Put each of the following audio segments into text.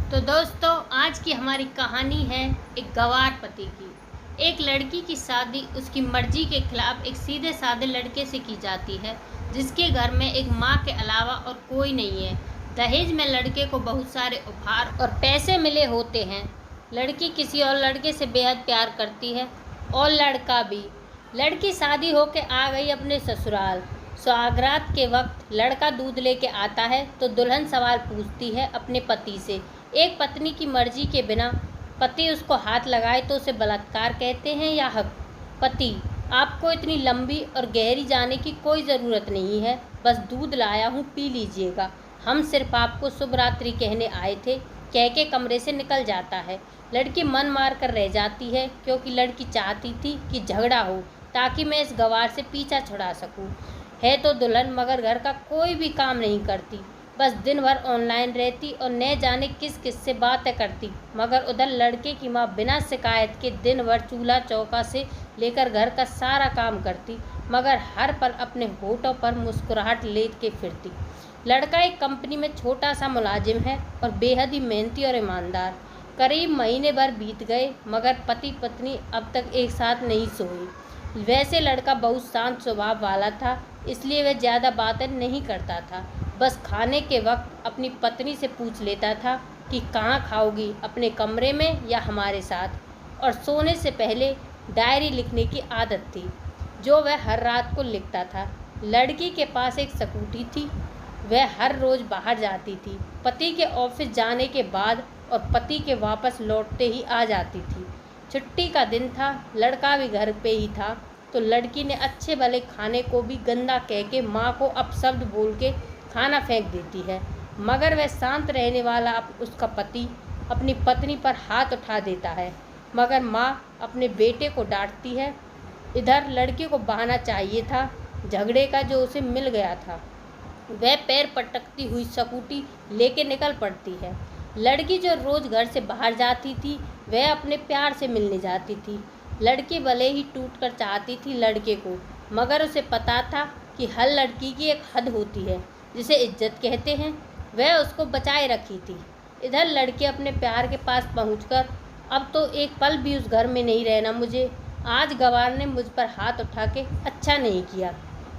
तो दोस्तों, आज की हमारी कहानी है एक गंवार पति की। एक लड़की की शादी उसकी मर्जी के खिलाफ एक सीधे साधे लड़के से की जाती है, जिसके घर में एक माँ के अलावा और कोई नहीं है। दहेज में लड़के को बहुत सारे उपहार और पैसे मिले होते हैं। लड़की किसी और लड़के से बेहद प्यार करती है और लड़का भी। लड़की शादी होके आ गई अपने ससुराल। सुहागरात के वक्त लड़का दूध लेके आता है तो दुल्हन सवाल पूछती है अपने पति से। एक पत्नी की मर्जी के बिना पति उसको हाथ लगाए तो उसे बलात्कार कहते हैं या हक? पति: आपको इतनी लंबी और गहरी जाने की कोई ज़रूरत नहीं है, बस दूध लाया हूँ, पी लीजिएगा। हम सिर्फ आपको शुभ रात्रि कहने आए थे, कह के कमरे से निकल जाता है। लड़की मन मार कर रह जाती है, क्योंकि लड़की चाहती थी कि झगड़ा हो ताकि मैं इस गंवार से पीछा छुड़ा सकूं। है तो दुल्हन, मगर घर का कोई भी काम नहीं करती, बस दिन भर ऑनलाइन रहती और न जाने किस किस से बातें करती। मगर उधर लड़के की माँ बिना शिकायत के दिन भर चूल्हा चौका से लेकर घर का सारा काम करती, मगर हर पल अपने होठों पर मुस्कुराहट लेके फिरती। लड़का एक कंपनी में छोटा सा मुलाजिम है और बेहद ही मेहनती और ईमानदार। करीब महीने भर बीत गए, मगर पति पत्नी अब तक एक साथ नहीं सोए। वैसे लड़का बहुत शांत स्वभाव वाला था, इसलिए वह ज़्यादा बातें नहीं करता था। बस खाने के वक्त अपनी पत्नी से पूछ लेता था कि कहाँ खाओगी, अपने कमरे में या हमारे साथ। और सोने से पहले डायरी लिखने की आदत थी, जो वह हर रात को लिखता था। लड़की के पास एक स्कूटी थी, वह हर रोज़ बाहर जाती थी। पति के ऑफिस जाने के बाद और पति के वापस लौटते ही आ जाती थी। छुट्टी का दिन था, लड़का भी घर पे ही था, तो लड़की ने अच्छे भले खाने को भी गंदा कह के माँ को अपशब्द बोल के खाना फेंक देती है। मगर वह शांत रहने वाला उसका पति अपनी पत्नी पर हाथ उठा देता है, मगर माँ अपने बेटे को डांटती है। इधर लड़की को बहाना चाहिए था झगड़े का जो उसे मिल गया था। वह पैर पटकती हुई स्कूटी लेके निकल पड़ती है। लड़की जो रोज़ घर से बाहर जाती थी, वह अपने प्यार से मिलने जाती थी। लड़की भले ही टूटकर चाहती थी लड़के को, मगर उसे पता था कि हर लड़की की एक हद होती है, जिसे इज्जत कहते हैं। वह उसको बचाए रखी थी। इधर लड़के अपने प्यार के पास पहुंचकर, अब तो एक पल भी उस घर में नहीं रहना मुझे। आज गंवार ने मुझ पर हाथ उठा के अच्छा नहीं किया।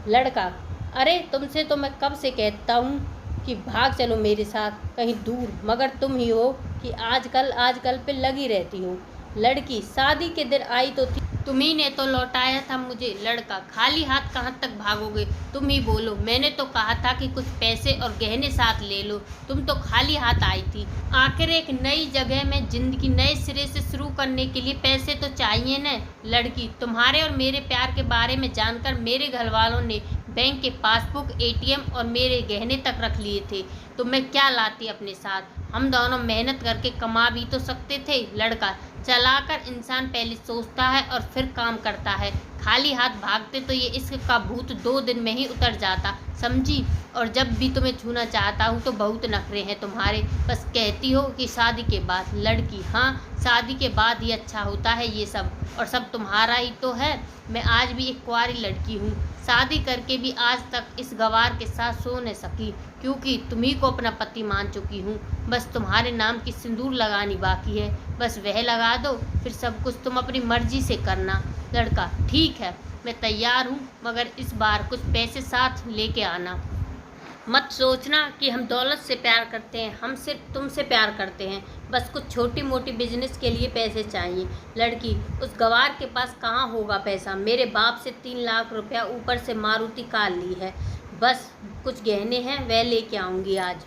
लड़का: अरे तुमसे तो मैं कब से कहता हूँ कि भाग चलो मेरे साथ कहीं दूर, मगर तुम ही हो कि आजकल पे लगी रहती हो। लड़की: शादी के दिन आई तो थी, तुम्ही ने तो लौटाया था मुझे। लड़का: खाली हाथ कहाँ तक भागोगे, तुम ही बोलो। मैंने तो कहा था कि कुछ पैसे और गहने साथ ले लो, तुम तो खाली हाथ आई थी। आखिर एक नई जगह में जिंदगी नए सिरे से शुरू करने के लिए पैसे तो चाहिए न। लड़की: तुम्हारे और मेरे प्यार के बारे में जानकर मेरे घर वालों ने बैंक के पासबुक, एटीएम और मेरे गहने तक रख लिए थे, तो मैं क्या लाती अपने साथ? हम दोनों मेहनत करके कमा भी तो सकते थे। लड़का: चलाकर इंसान पहले सोचता है और फिर काम करता है, खाली हाथ भागते तो ये इश्क का भूत 2 दिन में ही उतर जाता, समझी? और जब भी तुम्हें छूना चाहता हूँ तो बहुत नखरे हैं तुम्हारे, बस कहती हो कि शादी के बाद। लड़की: हाँ, शादी के बाद ही अच्छा होता है ये सब, और सब तुम्हारा ही तो है। मैं आज भी एक कुंवारी लड़की हूँ, शादी करके भी आज तक इस गंवार के साथ सो न सकी, क्योंकि तुम्ही को अपना पति मान चुकी हूँ। बस तुम्हारे नाम की सिंदूर लगानी बाकी है, बस वह लगा दो, फिर सब कुछ तुम अपनी मर्जी से करना। लड़का: ठीक है, मैं तैयार हूँ, मगर इस बार कुछ पैसे साथ लेके आना। मत सोचना कि हम दौलत से प्यार करते हैं, हम सिर्फ तुमसे प्यार करते हैं, बस कुछ छोटी मोटी बिजनेस के लिए पैसे चाहिए। लड़की: उस गंवार के पास कहाँ होगा पैसा, मेरे बाप से 3 लाख रुपया, ऊपर से मारुति कार ली है, बस कुछ गहने हैं वह लेके आऊँगी आज।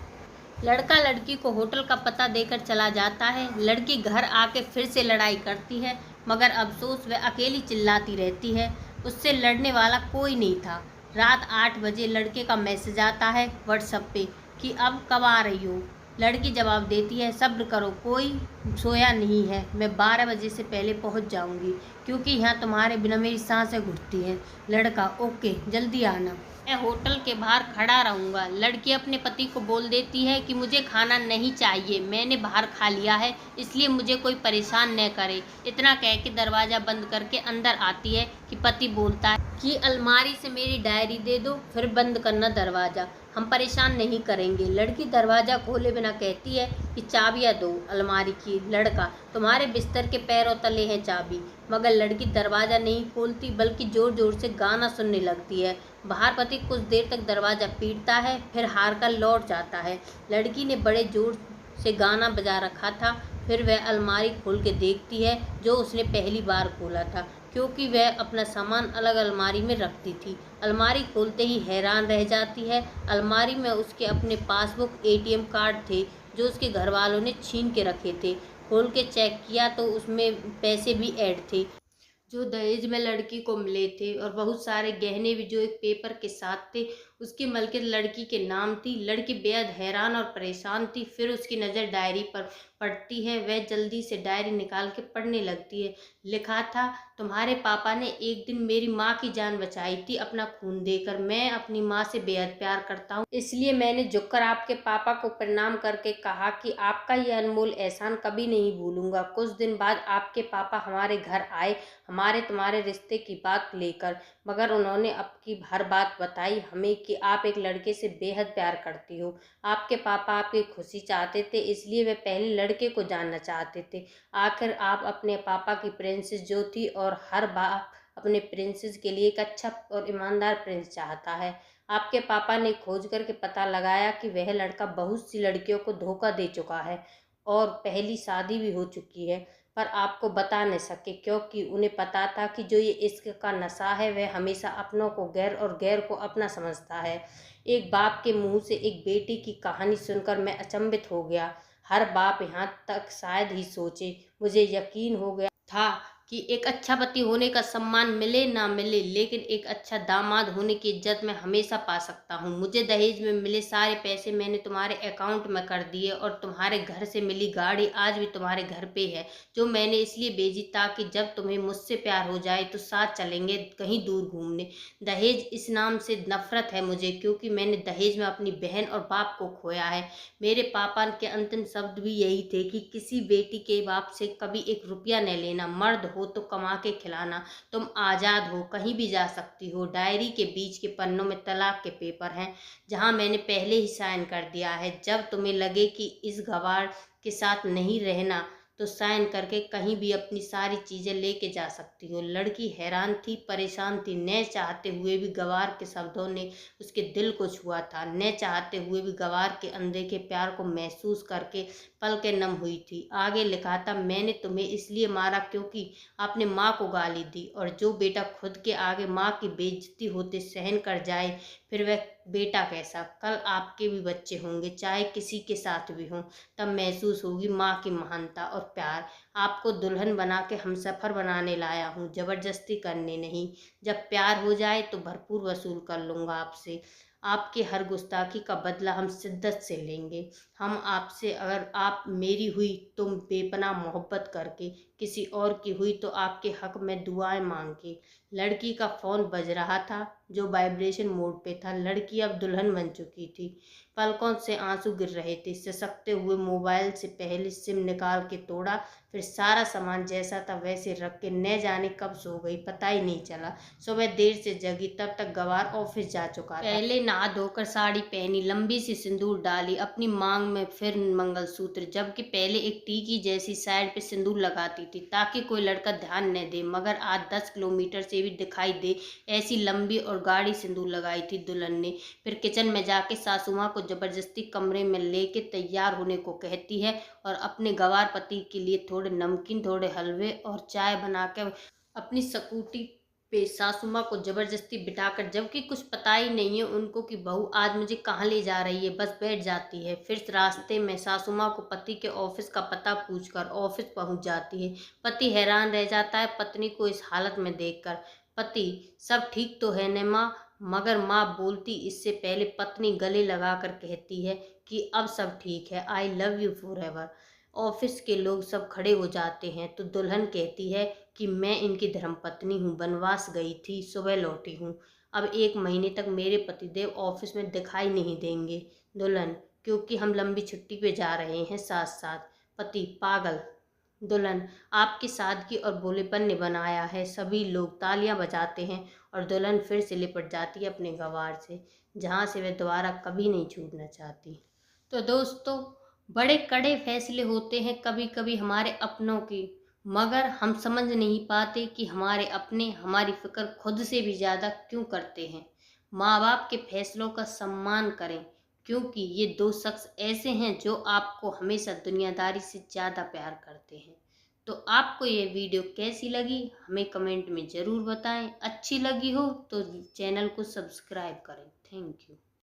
लड़का लड़की को होटल का पता देकर चला जाता है। लड़की घर आके फिर से लड़ाई करती है, मगर अफसोस वह अकेली चिल्लाती रहती है, उससे लड़ने वाला कोई नहीं था। रात 8 बजे लड़के का मैसेज आता है व्हाट्सएप पे कि अब कब आ रही हो। लड़की जवाब देती है, सब्र करो, कोई सोया नहीं है, मैं 12 बजे से पहले पहुंच जाऊंगी, क्योंकि यहाँ तुम्हारे बिना मेरी सांसें घुटती हैं। लड़का: ओके, जल्दी आना, मैं होटल के बाहर खड़ा रहूँगा। लड़की अपने पति को बोल देती है कि मुझे खाना नहीं चाहिए, मैंने बाहर खा लिया है, इसलिए मुझे कोई परेशान न करे। इतना कह के दरवाज़ा बंद करके अंदर आती है कि पति बोलता है कि अलमारी से मेरी डायरी दे दो, फिर बंद करना दरवाज़ा। हम परेशान नहीं करेंगे। लड़की दरवाज़ा खोले बिना कहती है कि चाबियाँ दो अलमारी की। लड़का, तुम्हारे बिस्तर के पैरों तले है चाबी। मगर लड़की दरवाज़ा नहीं खोलती बल्कि ज़ोर ज़ोर से गाना सुनने लगती है। बाहर पति कुछ देर तक दरवाज़ा पीटता है, फिर हार कर लौट जाता है। लड़की ने बड़े जोर से गाना बजा रखा था। फिर वह अलमारी खोल के देखती है जो उसने पहली बार खोला था, क्योंकि वह अपना सामान अलग अलमारी में रखती थी। अलमारी खोलते ही हैरान रह जाती है। अलमारी में उसके अपने पासबुक, एटीएम कार्ड थे जो उसके घर वालों ने छीन के रखे थे। खोल के चेक किया तो उसमें पैसे भी ऐड थे जो दहेज में लड़की को मिले थे, और बहुत सारे गहने भी जो एक पेपर के साथ थे। उसकी मलकियत लड़की के नाम थी। लड़की बेहद हैरान और परेशान थी। फिर उसकी नज़र डायरी पर पड़ती है। वह जल्दी से डायरी निकाल के पढ़ने लगती है। लिखा था, तुम्हारे पापा ने एक दिन मेरी माँ की जान बचाई थी अपना खून देकर। मैं अपनी माँ से बेहद प्यार करता हूँ, इसलिए मैंने झुककर आपके पापा को प्रणाम करके कहा कि आपका ये अनमोल एहसान कभी नहीं भूलूंगा। कुछ दिन बाद आपके पापा हमारे घर आए हमारे तुम्हारे रिश्ते की बात लेकर, मगर उन्होंने आपकी हर बात बताई हमें कि आप एक लड़के से बेहद प्यार करती हो। आपके पापा आपकी खुशी चाहते थे, इसलिए वे पहले लड़के को जानना चाहते थे। आखिर आप अपने पापा की प्रिंसेस जो थी, और हर बाप अपने प्रिंसेस के लिए एक अच्छा और ईमानदार प्रिंस चाहता है। आपके पापा ने खोज करके पता लगाया कि वह लड़का बहुत सी लड़कियों को धोखा दे चुका है और पहली शादी भी हो चुकी है, पर आपको बता नहीं सके क्योंकि उन्हें पता था कि जो ये इश्क का नशा है वह हमेशा अपनों को गैर और गैर को अपना समझता है। एक बाप के मुंह से एक बेटी की कहानी सुनकर मैं अचंभित हो गया। हर बाप यहाँ तक शायद ही सोचे। मुझे यकीन हो गया था कि एक अच्छा पति होने का सम्मान मिले ना मिले, लेकिन एक अच्छा दामाद होने की इज्जत मैं हमेशा पा सकता हूँ। मुझे दहेज में मिले सारे पैसे मैंने तुम्हारे अकाउंट में कर दिए, और तुम्हारे घर से मिली गाड़ी आज भी तुम्हारे घर पे है, जो मैंने इसलिए भेजी ताकि जब तुम्हें मुझसे प्यार हो जाए तो साथ चलेंगे कहीं दूर घूमने। दहेज इस नाम से नफरत है मुझे, क्योंकि मैंने दहेज में अपनी बहन और बाप को खोया है। मेरे पापा के अंतिम शब्द भी यही थे कि किसी बेटी के बाप से कभी एक रुपया न लेना। मर्द हो तो कमा के खिलाना। तुम आज़ाद हो, कहीं भी जा सकती हो। डायरी के बीच के पन्नों में तलाक के पेपर हैं, जहां मैंने पहले ही साइन कर दिया है। जब तुम्हें लगे कि इस गवार के साथ नहीं रहना तो साइन करके कहीं भी अपनी सारी चीज़ें लेके जा सकती हो। लड़की हैरान थी, परेशान थी। न चाहते हुए भी गवार के शब्दों ने उसके दिल को छुआ था। न चाहते हुए भी गवार के अनदेखे प्यार को महसूस करके पलकें नम हुई थी। आगे लिखा था, मैंने तुम्हें इसलिए मारा क्योंकि आपने माँ को गाली दी, और जो बेटा खुद के आगे माँ की बेइज्जती होते सहन कर जाए, फिर वह बेटा कैसा। कल आपके भी बच्चे होंगे, चाहे किसी के साथ भी हों, तब महसूस होगी माँ की महानता और प्यार। आपको दुल्हन बना के हमसफर बनाने लाया हूँ, जबरदस्ती करने नहीं। जब प्यार हो जाए तो भरपूर वसूल कर लूँगा आपसे। आपके हर गुस्ताखी का बदला हम शिद्दत से लेंगे। हम आपसे, अगर आप मेरी हुई तो बेपनाह मोहब्बत करके, किसी और की हुई तो आपके हक में दुआएं मांग के। लड़की का फ़ोन बज रहा था जो वाइब्रेशन मोड पे था। लड़की अब दुल्हन बन चुकी थी। पलकों से आंसू गिर रहे थे। सिसकते हुए मोबाइल से पहले सिम निकाल के तोड़ा, फिर सारा सामान जैसा था वैसे रख के न जाने कब सो गई, पता ही नहीं चला। सुबह देर से जगी, तब तक गवार ऑफिस जा चुका था। पहले नहा धोकर साड़ी पहनी, लंबी सी सिंदूर डाली, अपनी मांग में फिर मंगलसूत्र, जबकि पहले एक टीकी जैसी साइड पे सिंदूर लगाती थी ताकि कोई लड़का ध्यान न दे, मगर आज 10 किलोमीटर से भी दिखाई दे ऐसी लंबी और गाढ़ी सिंदूर लगाई थी दुल्हन ने। फिर किचन में जाके सासू माँ को जबरदस्ती कमरे में लेके तैयार होने को कहती है, और अपने गंवार पति के लिए थोड़े नमकीन, थोड़े हलवे और चाय बनाकर अपनी स्कूटी पे सासू माँ को जबरदस्ती बिठाकर, जबकि कुछ पता ही नहीं है उनको कि बहू आज मुझे कहाँ ले जा रही है, बस बैठ जाती है। फिर रास्ते में सासू माँ को पति के ऑफिस का पता पूछकर ऑफिस पहुंच जाती है। पति हैरान रह जाता है पत्नी को इस हालत में देखकर। पति, सब ठीक तो है न माँ? मगर माँ बोलती इससे पहले पत्नी गले लगाकर कहती है कि अब सब ठीक है, I love you forever. Office के लोग सब खड़े हो जाते हैं तो दुल्हन कहती है कि मैं इनकी धर्मपत्नी हूँ, वनवास गई थी, सुबह लौटी हूँ। अब 1 महीने तक मेरे पतिदेव ऑफिस में दिखाई नहीं देंगे। दुल्हन, क्योंकि हम लंबी छुट्टी पे जा रहे हैं साथ साथ। पति, पागल, दुल्हन, आपकी सादगी और भोलेपन ने बनाया है। सभी लोग तालियां बजाते हैं और दुल्हन फिर से लिपट जाती है अपने गंवार से, जहां से वह दोबारा कभी नहीं छूटना चाहती। तो दोस्तों, बड़े कड़े फैसले होते हैं कभी कभी हमारे अपनों की, मगर हम समझ नहीं पाते कि हमारे अपने हमारी फिक्र खुद से भी ज्यादा क्यों करते हैं। माँ बाप के फैसलों का सम्मान करें, क्योंकि ये दो शख्स ऐसे हैं जो आपको हमेशा दुनियादारी से ज्यादा प्यार करते हैं। तो आपको ये वीडियो कैसी लगी हमें कमेंट में ज़रूर बताएं। अच्छी लगी हो तो चैनल को सब्सक्राइब करें। Thank you.